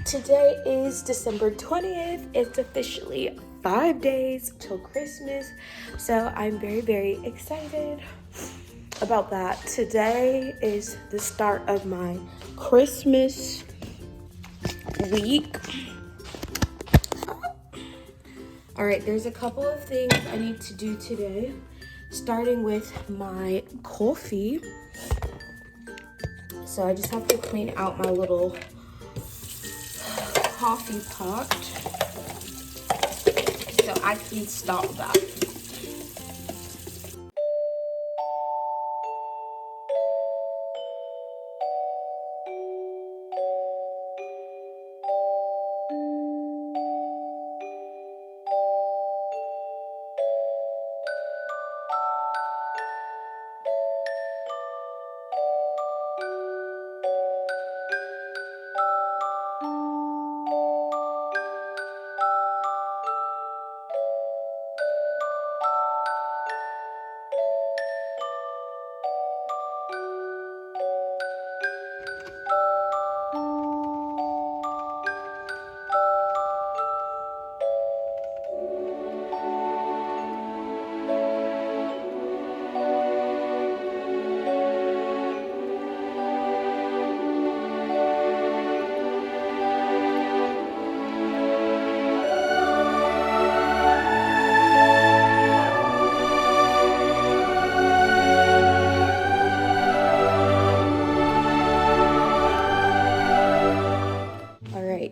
Today is December 20th. It's officially 5 days till Christmas, so I'm very excited about that. Today is the start of my Christmas week. All right, there's a couple of things I need to do today, starting with my coffee. So I just have to clean out my little coffee pot so I can stop that.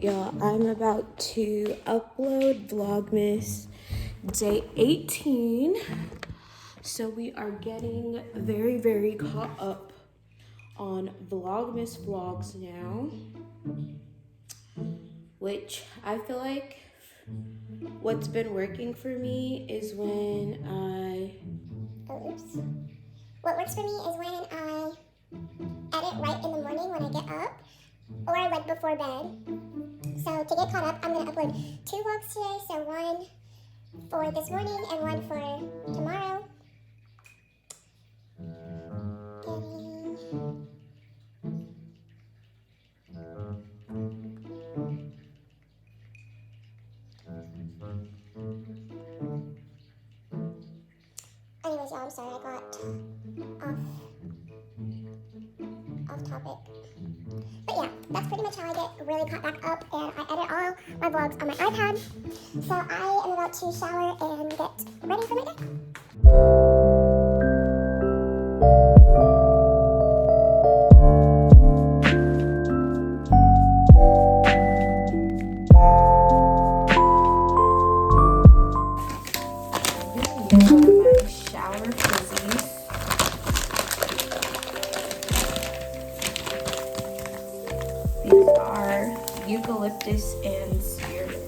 Y'all, I'm about to upload Vlogmas day 18. So we are getting very caught up on Vlogmas vlogs now, which I feel like what's been working for me is when What works for me is when I edit right in the morning when I get up, or like before bed. So to get caught up, I'm going to upload 2 vlogs today. So one for this morning and one for tomorrow. Anyways, y'all, I'm sorry I got off topic. But yeah, that's pretty much how I get really caught back up, and I edit all my vlogs on my iPad. So I am about to shower and get ready for my day. my shower fizzies. These are eucalyptus and spearmint.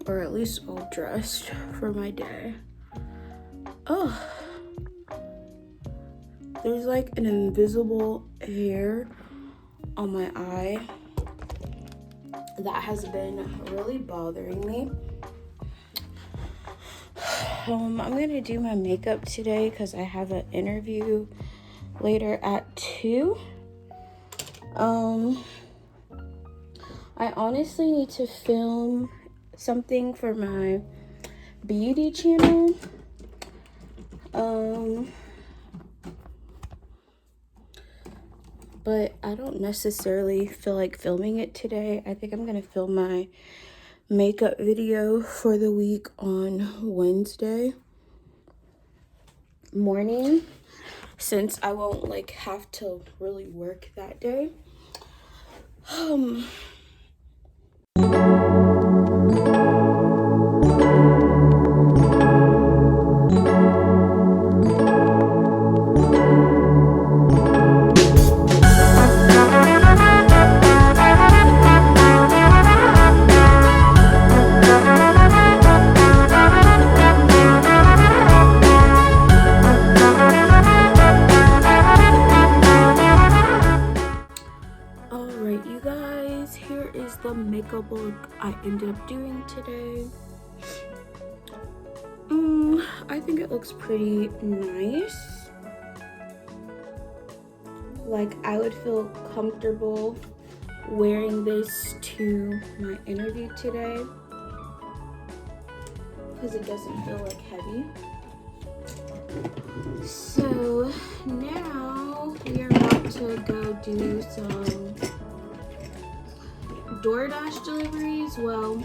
or at least all dressed for my day. Oh, there's like an invisible hair on my eye that has been really bothering me. I'm gonna do my makeup today because I have an interview later at 2. I honestly need to film something for my beauty channel. But I don't necessarily feel like filming it today. I think I'm gonna film my makeup video for the week on Wednesday morning, since I won't like have to really work that day. Alright, you guys, here is the makeup look I ended up doing today. I think it looks pretty nice. Like, I would feel comfortable wearing this to my interview today because it doesn't feel like heavy. So now we are about to go do some DoorDash deliveries. Well,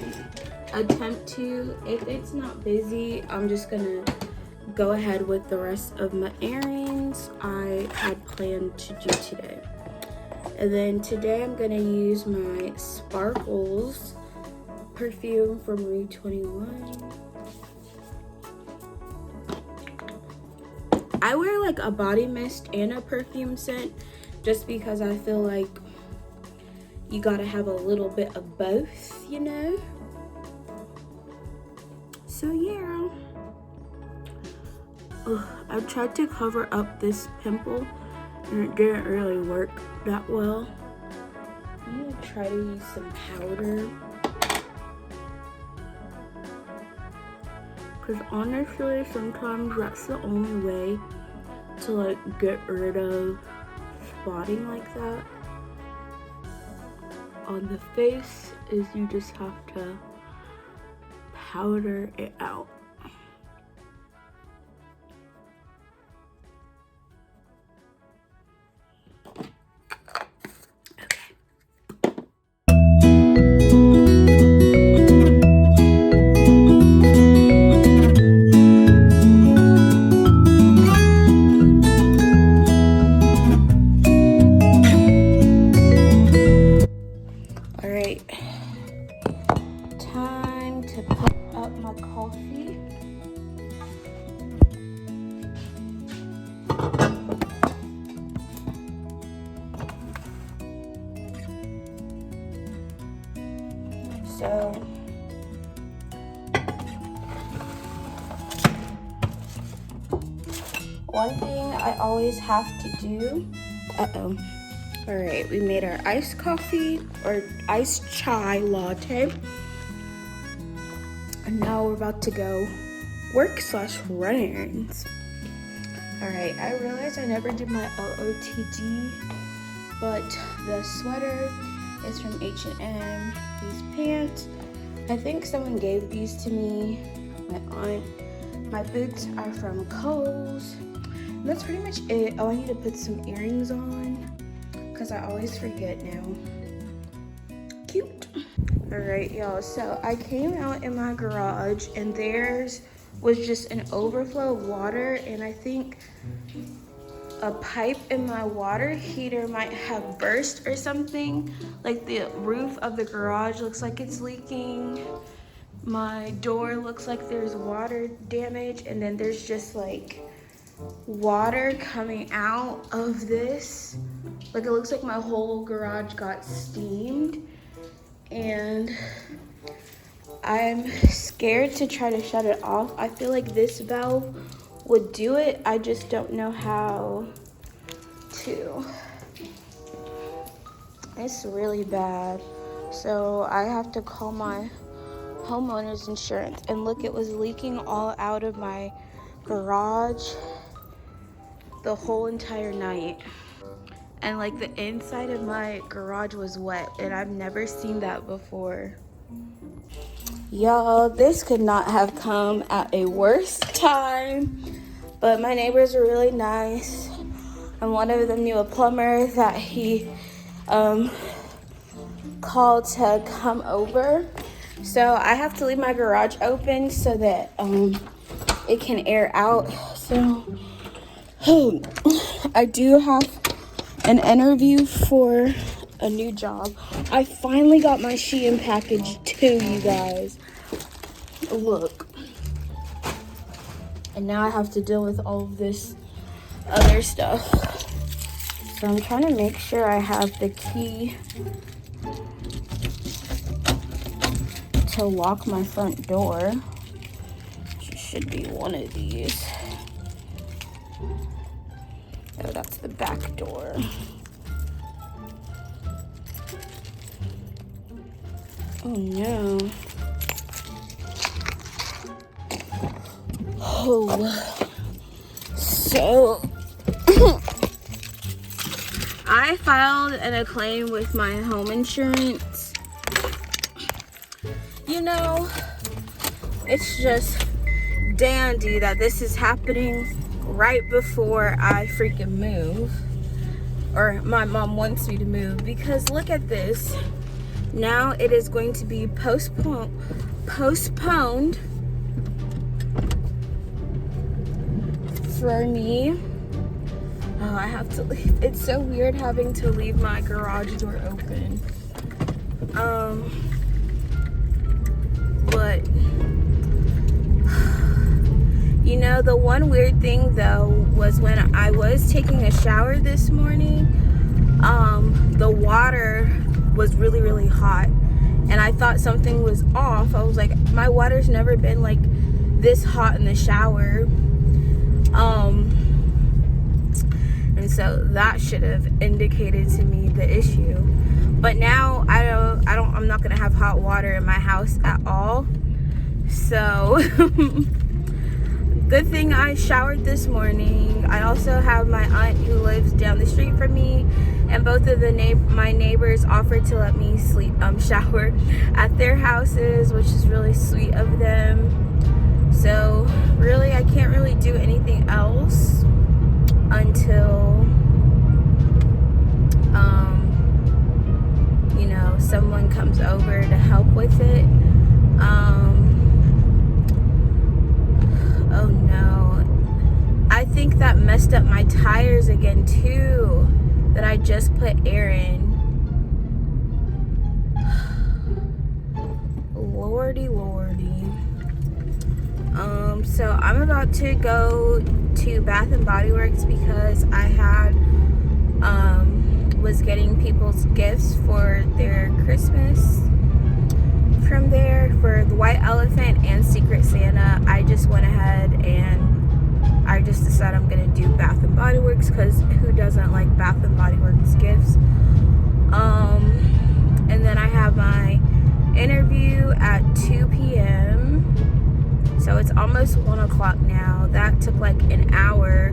attempt to. If it's not busy, I'm just gonna go ahead with the rest of my errands I had planned to do today. And then today I'm gonna use my Sparkles perfume from Rue 21. I wear like a body mist and a perfume scent just because I feel like you gotta have a little bit of both, you know? So yeah. I tried to cover up this pimple and it didn't really work that well. I'm gonna try to use some powder. Because honestly, sometimes that's the only way to like get rid of spotting like that on the face, is you just have to powder it out. Time to put up my coffee. So one thing I always have to do, all right, we made our iced coffee or iced chai latte. And now we're about to go work/run errands. All right, I realized I never did my OOTD, but the sweater is from H&M. These pants, I think someone gave these to me, my aunt. My boots are from Kohl's. And that's pretty much it. Oh, I need to put some earrings on because I always forget now. Cute. All right, y'all, so I came out in my garage and theirs was just an overflow of water, and I think a pipe in my water heater might have burst or something. Like the roof of the garage looks like it's leaking. My door looks like there's water damage, and then there's just like water coming out of this. Like it looks like my whole garage got steamed. And I'm scared to try to shut it off. I feel like this valve would do it. I just don't know how to. It's really bad. So I have to call my homeowner's insurance. And look, it was leaking all out of my garage the whole entire night. And like the inside of my garage was wet, and I've never seen that before. Y'all, this could not have come at a worse time, but my neighbors are really nice, and one of them knew a plumber that he called to come over. So I have to leave my garage open so that it can air out. So I do have an interview for a new job. I finally got my Shein package too, you guys. Look. And now I have to deal with all of this other stuff. So I'm trying to make sure I have the key to lock my front door. It should be one of these. Oh, that's the back door. Oh no. Oh. So I filed a claim with my home insurance. You know, it's just dandy that this is happening right before I freaking move, or my mom wants me to move, because look at this. Now it is going to be postponed for me. Oh, I have to leave. It's so weird having to leave my garage door open. But you know, the one weird thing though was when I was taking a shower this morning, the water was really, really hot, and I thought something was off. I was like, my water's never been like this hot in the shower. And so that should have indicated to me the issue. But now I'm not gonna have hot water in my house at all. So good thing I showered this morning. I also have my aunt who lives down the street from me, and both of my neighbors offered to let me shower at their houses, which is really sweet of them. So really, I can't really do anything else until you know, someone comes over to help with it. Oh no, I think that messed up my tires again too, that I just put air in. Lordy. So I'm about to go to Bath and Body Works because I was getting people's gifts for their Christmas from there, for the White Elephant and Secret Santa. I just went ahead and I just decided I'm gonna do Bath and Body Works, because who doesn't like Bath and Body Works gifts? And then I have my interview at 2 p.m. So it's almost 1 o'clock now. That took like an hour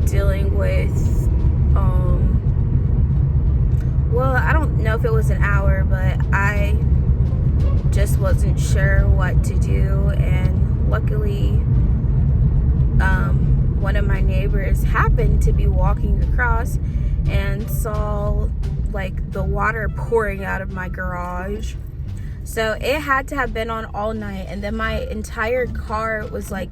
dealing with, well, I don't know if it was an hour, but I just wasn't sure what to do. And luckily, one of my neighbors happened to be walking across and saw like the water pouring out of my garage. So it had to have been on all night, and then my entire car was like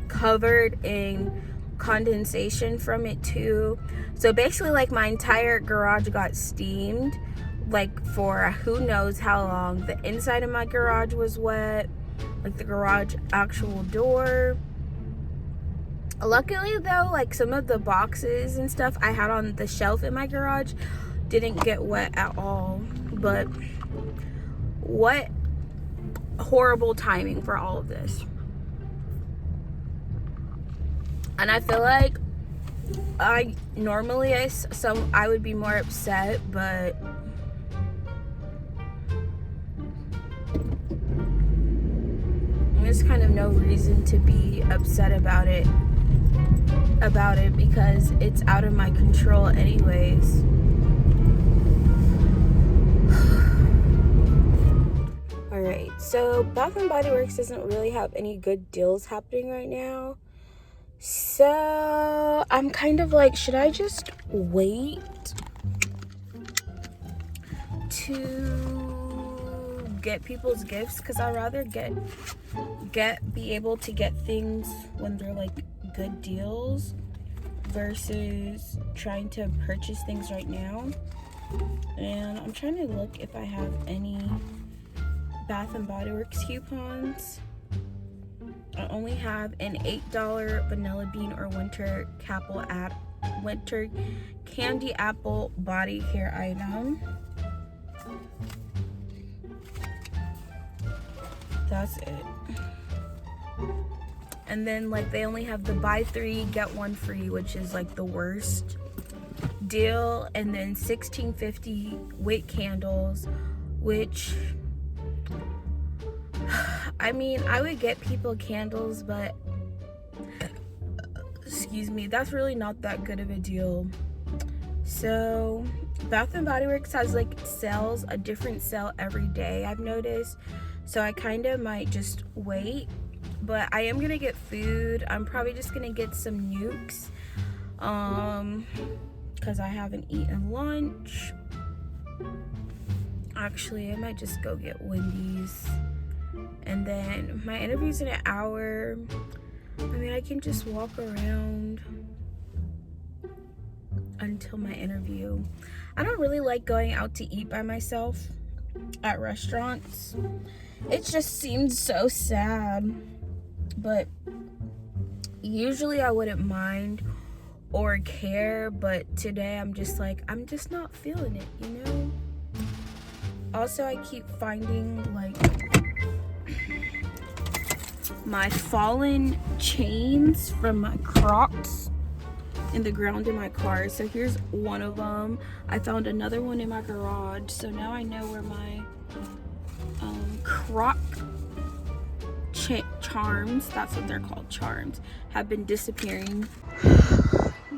covered in condensation from it too. So basically, like, my entire garage got steamed like for who knows how long. The inside of my garage was wet, like the garage actual door. Luckily though, like some of the boxes and stuff I had on the shelf in my garage didn't get wet at all. But what horrible timing for all of this. And I feel like I would be more upset, but there's kind of no reason to be upset about it because it's out of my control anyways. Alright, so Bath & Body Works doesn't really have any good deals happening right now. So I'm kind of like, should I just wait to get people's gifts? Because I'd rather be able to get things when they're like good deals versus trying to purchase things right now. And I'm trying to look if I have any Bath & Body Works coupons. I only have an $8 vanilla bean or winter candy apple body care item. That's it. And then like they only have the buy 3 get 1 free, which is like the worst deal. And then $16.50 wick candles, which I mean, I would get people candles, but excuse me, that's really not that good of a deal. So Bath & Body Works has like sales, a different sale every day, I've noticed. So I kind of might just wait, but I am gonna get food. I'm probably just gonna get some nukes because I haven't eaten lunch. Actually, I might just go get Wendy's. And then my interview's in an hour. I mean, I can just walk around until my interview. I don't really like going out to eat by myself at restaurants. It just seems so sad. But usually I wouldn't mind or care, but today I'm just like, I'm just not feeling it, you know? Also, I keep finding like my fallen chains from my Crocs in the ground in my car. So here's one of them. I found another one in my garage. So now I know where my Croc charms, that's what they're called, charms, have been disappearing.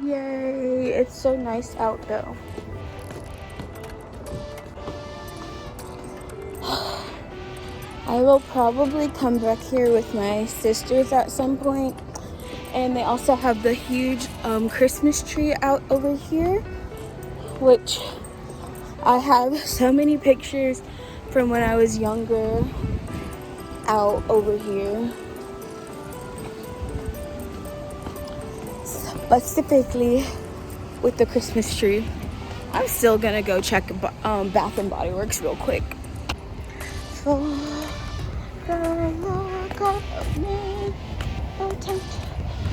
Yay, it's so nice out though. I will probably come back here with my sisters at some point. And they also have the huge Christmas tree out over here, which I have so many pictures from when I was younger out over here. Specifically with the Christmas tree. I'm still gonna go check Bath & Body Works real quick. For the look of me,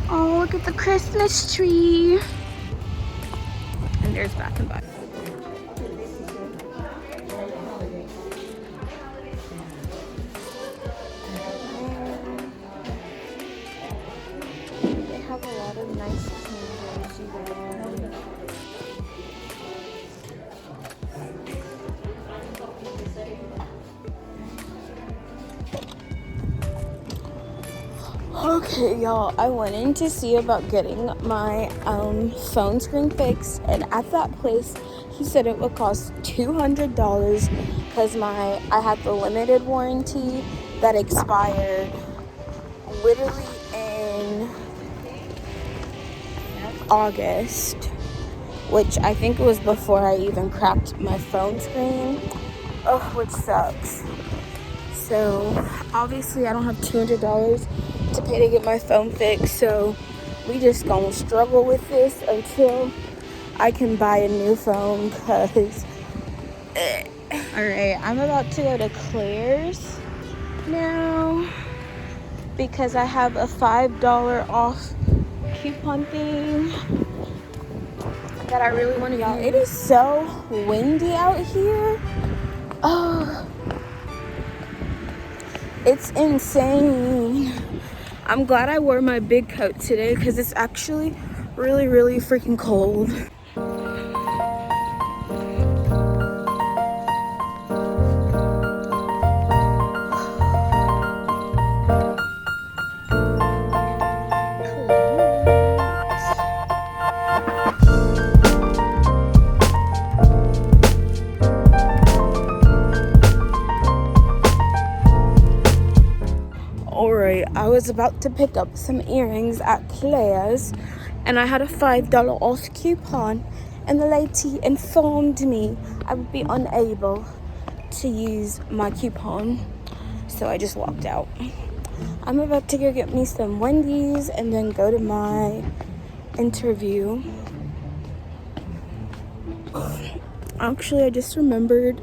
oh, look at the Christmas tree. And there's Bath & Body. They have a lot of nice candles, you guys. Okay, y'all, I went in to see about getting my phone screen fixed, and at that place he said it would cost $200 because I had the limited warranty that expired literally in August, which I think it was before I even cracked my phone screen. Oh, which sucks. So obviously I don't have $200 to pay to get my phone fixed, so we just gonna struggle with this until I can buy a new phone, because alright, I'm about to go to Claire's now because I have a $5 off coupon thing that I really want to use. It is so windy out here. Oh, It's insane. I'm glad I wore my big coat today because it's actually really, really freaking cold. Alright, I was about to pick up some earrings at Claire's and I had a $5 off coupon, and the lady informed me I would be unable to use my coupon, so I just walked out. I'm about to go get me some Wendy's and then go to my interview. Actually, I just remembered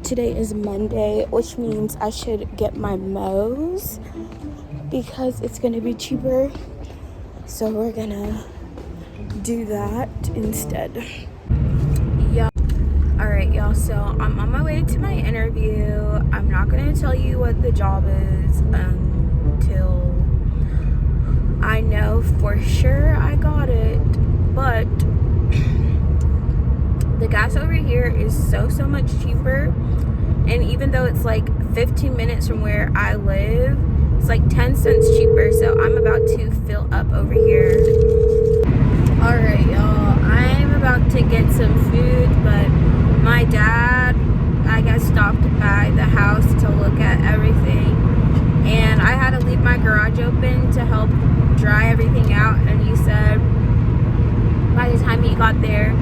today is Monday, which means I should get my Moe's because it's gonna be cheaper. So we're gonna do that instead. Yeah. Alright, y'all, so I'm on my way to my interview. I'm not gonna tell you what the job is until I know for sure I got it, but the gas over here is so much cheaper, and even though it's like 15 minutes from where I live, it's like 10 cents cheaper. So I'm about to fill up over here. Alright, y'all, I'm about to get some food, but my dad, I guess, stopped by the house to look at everything, and I had to leave my garage open to help dry everything out, and he said by the time he got there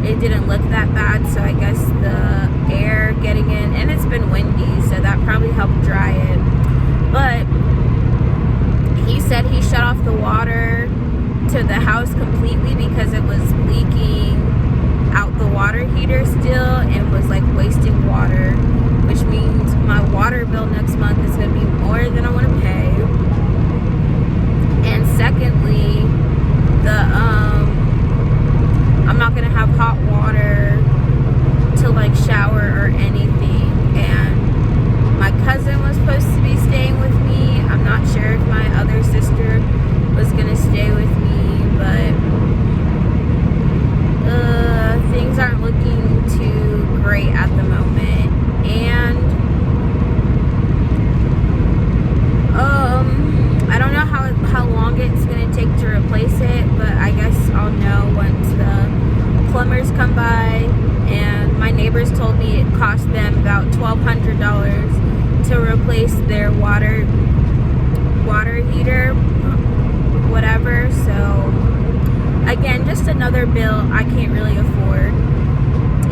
it didn't look that bad. So I guess the air getting in, and it's been windy, so that probably helped dry it. But he said he shut off the water to the house completely because it was leaking out the water heater still and was like wasting water, which means my water bill next month is going to be more than I want to pay. And secondly, I'm not gonna have hot water to like shower or anything. And my cousin was supposed to be staying with me. I'm not sure if my other sister was gonna stay with me, but things aren't looking too great at the moment. And I don't know how long it's gonna take to replace it, but I guess I'll know once the plumbers come by. And my neighbors told me it cost them about $1,200 to replace their water heater, whatever. So again, just another bill I can't really afford.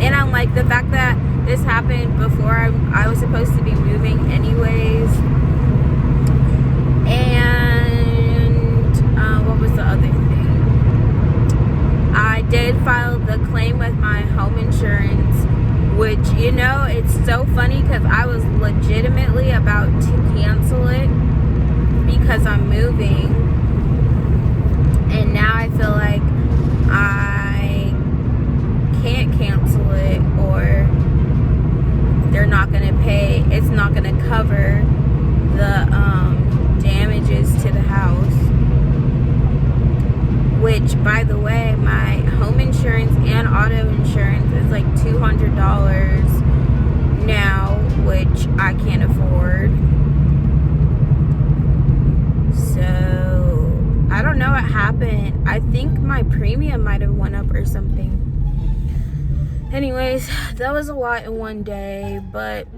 And I'm like, the fact that this happened before I was supposed to be moving anyways. And what was the other thing? I did file the claim with my home insurance, which, you know, it's so funny because I was legitimately about to cancel it because I'm moving, and now I feel like I can't cancel it, or they're not going to pay. It's not going to cover the damages to the house, which, by the way, my home insurance and auto insurance is like $200 now, which I can't afford. So I don't know what happened. I think my premium might have went up or something. Anyways, that was a lot in one day, but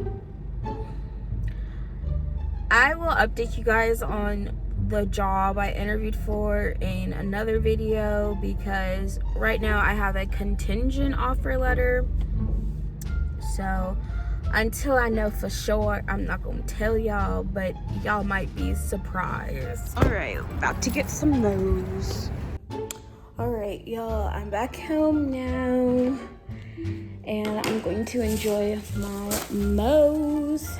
I will update you guys on the job I interviewed for in another video, because right now I have a contingent offer letter. So until I know for sure, I'm not gonna tell y'all, but y'all might be surprised. All right, about to get some Moe's. All right, y'all, I'm back home now, and I'm going to enjoy my Moe's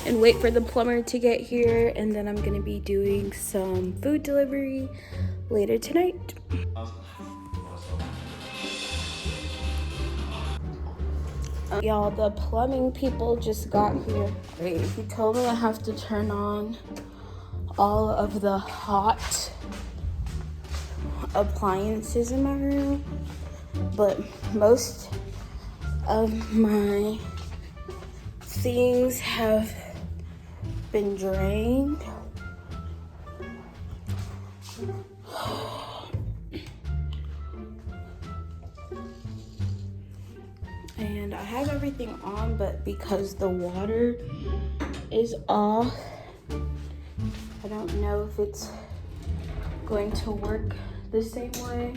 and wait for the plumber to get here, and then I'm gonna be doing some food delivery later tonight. Y'all, the plumbing people just got here. Wait, he told me I have to turn on all of the hot appliances in my room, but most of my things have been drained. And I have everything on, but because the water is off, I don't know if it's going to work the same way.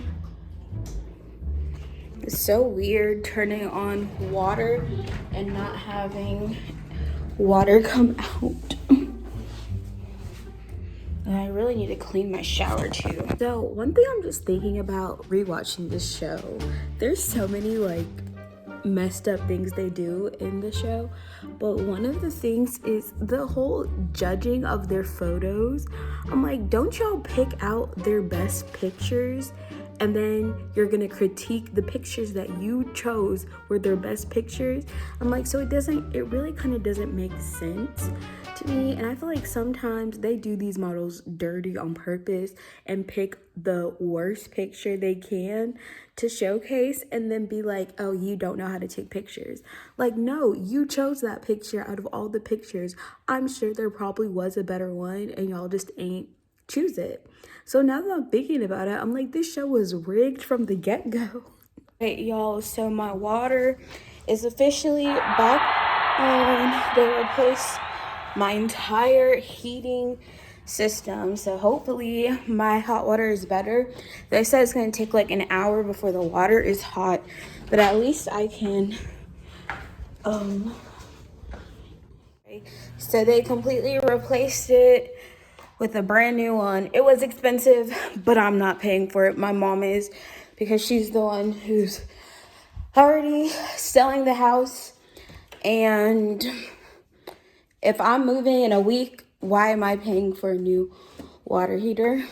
It's so weird turning on water and not having water come out. And I really need to clean my shower too. So one thing I'm just thinking about rewatching this show, there's so many like messed up things they do in the show, but one of the things is the whole judging of their photos. I'm like, don't y'all pick out their best pictures and then you're gonna critique the pictures that you chose were their best pictures? I'm like, so it really kind of doesn't make sense to me. And I feel like sometimes they do these models dirty on purpose and pick the worst picture they can to showcase and then be like, oh, you don't know how to take pictures. Like, no, you chose that picture out of all the pictures. I'm sure there probably was a better one and y'all just ain't choose it. So now that I'm thinking about it, I'm like, this show was rigged from the get-go. Hey y'all, so my water is officially back on. They replaced my entire heating system, so hopefully my hot water is better. They said it's going to take like an hour before the water is hot, but at least I can so they completely replaced it with a brand new one. It was expensive, but I'm not paying for it. My mom is, because she's the one who's already selling the house, and if I'm moving in a week, why am I paying for a new water heater?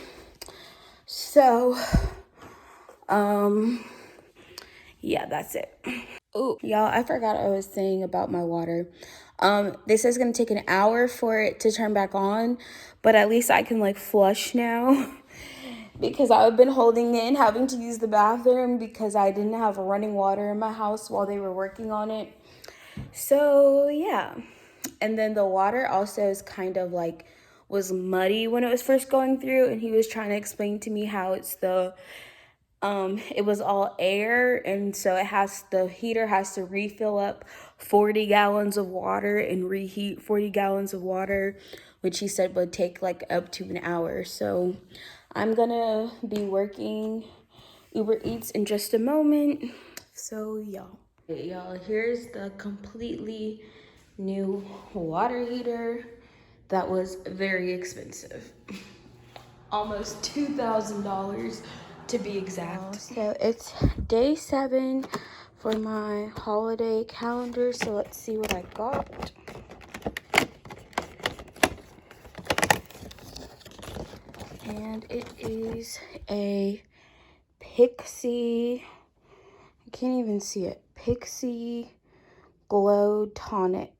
So, yeah, that's it. Oh, y'all, I forgot I was saying about my water. This is gonna take an hour for it to turn back on, but at least I can like flush now because I've been holding in, having to use the bathroom because I didn't have running water in my house while they were working on it. So yeah. And then the water also is kind of like was muddy when it was first going through, and he was trying to explain to me how it's it was all air, and so the heater has to refill up 40 gallons of water and reheat 40 gallons of water, which he said would take like up to an hour. So I'm gonna be working Uber Eats in just a moment. So y'all, here's the completely new water heater that was very expensive. Almost $2,000 to be exact. So it's day 7 for my holiday calendar. So let's see what I got. And it is a Pixie, I can't even see it, Pixie Glow Tonic.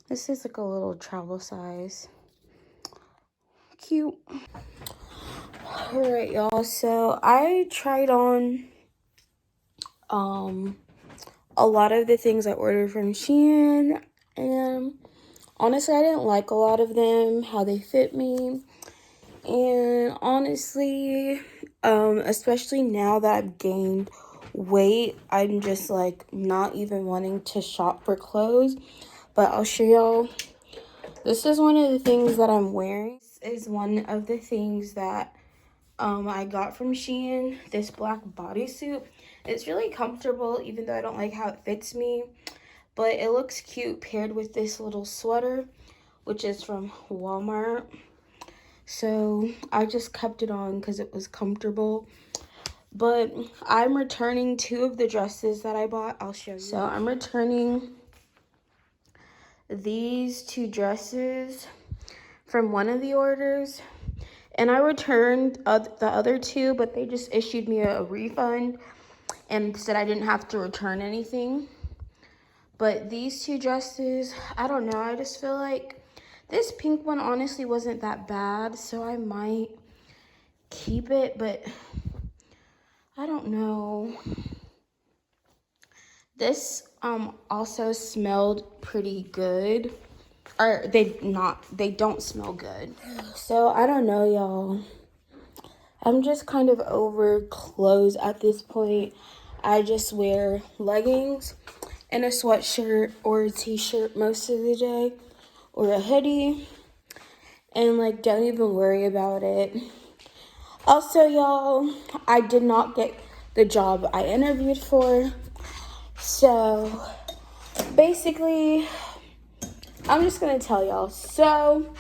This is like a little travel size. Cute. Alright, y'all, so I tried on a lot of the things I ordered from Shein, and honestly I didn't like a lot of them, how they fit me. And honestly, especially now that I've gained weight, I'm just like not even wanting to shop for clothes. But I'll show y'all. This is one of the things that I'm wearing. This is one of the things that I got from Shein, this black bodysuit. It's really comfortable, even though I don't like how it fits me, but it looks cute paired with this little sweater, which is from Walmart. So I just kept it on because it was comfortable. But I'm returning 2 of the dresses that I bought. I'll show you. So I'm returning these 2 dresses from one of the orders, and I returned the other 2, but they just issued me a refund and said I didn't have to return anything. But these two dresses, I don't know. I just feel like this pink one honestly wasn't that bad, so I might keep it, but I don't know. This also smelled pretty good. Or they don't smell good. So I don't know, y'all. I'm just kind of over clothes at this point. I just wear leggings and a sweatshirt or a t-shirt most of the day, or a hoodie, and like don't even worry about it. Also, y'all, I did not get the job I interviewed for. So basically, I'm just gonna tell y'all. So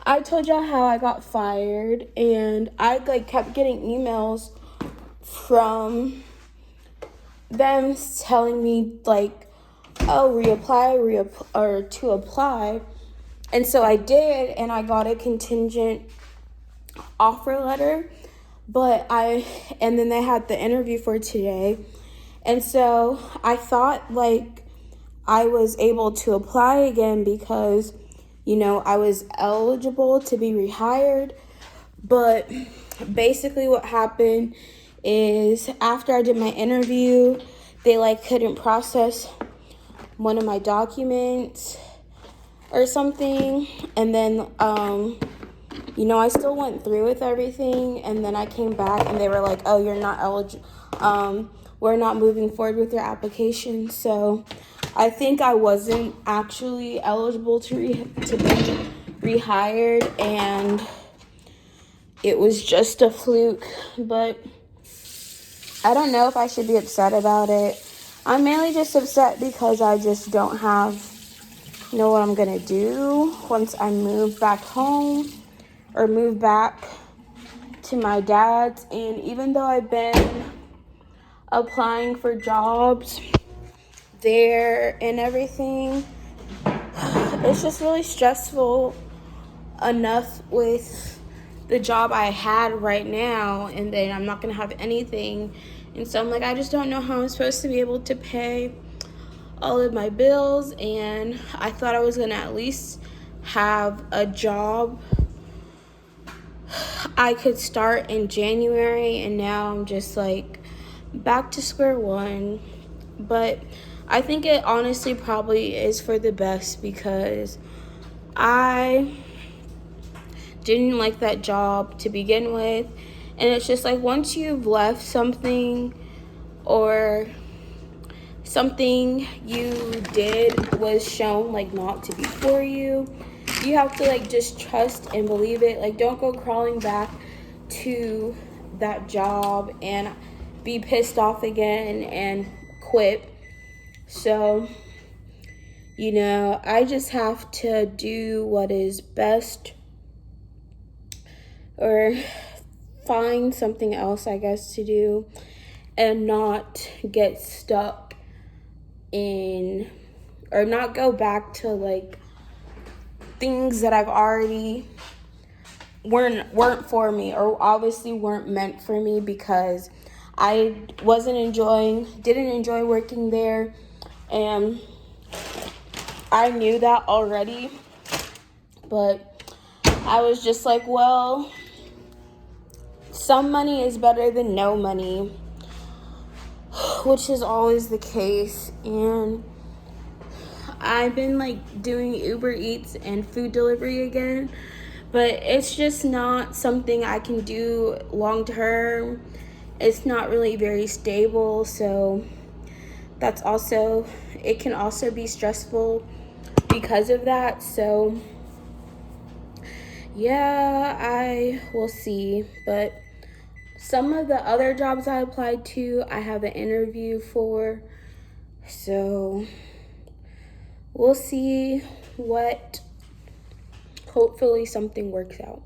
I told y'all how I got fired, and I like kept getting emails from them telling me like, oh, reapply or to apply. And so I did, and I got a contingent offer letter, and then they had the interview for today. And so I thought like I was able to apply again because, you know, I was eligible to be rehired. But basically what happened is after I did my interview, they like couldn't process one of my documents or something. And then, you know, I still went through with everything. And then I came back and they were like, oh, you're not eligible. We're not moving forward with your application. So I think I wasn't actually eligible to be rehired, and it was just a fluke. But I don't know if I should be upset about it. I'm mainly just upset because I just don't know what I'm gonna do once I move back home or move back to my dad's. And even though I've been applying for jobs there and everything, it's just really stressful enough with the job I had right now, and then I'm not gonna have anything. And so I'm like, I just don't know how I'm supposed to be able to pay all of my bills. And I thought I was gonna at least have a job I could start in January, and now I'm just like back to square one. But I think it honestly probably is for the best because I didn't like that job to begin with. And it's just like once you've left something, or something you did was shown like not to be for you, you have to like just trust and believe it. Like don't go crawling back to that job and be pissed off again and quit. So, you know, I just have to do what is best, or find something else, I guess, to do, and not get stuck in, or not go back to like things that I've already weren't for me, or obviously weren't meant for me, because I didn't enjoy working there, and I knew that already. But I was just like, well, some money is better than no money, which is always the case. And I've been like doing Uber Eats and food delivery again, but it's just not something I can do long term. It's not really very stable, so it can also be stressful because of that. So yeah, I will see. But some of the other jobs I applied to, I have an interview for. So we'll see hopefully something works out.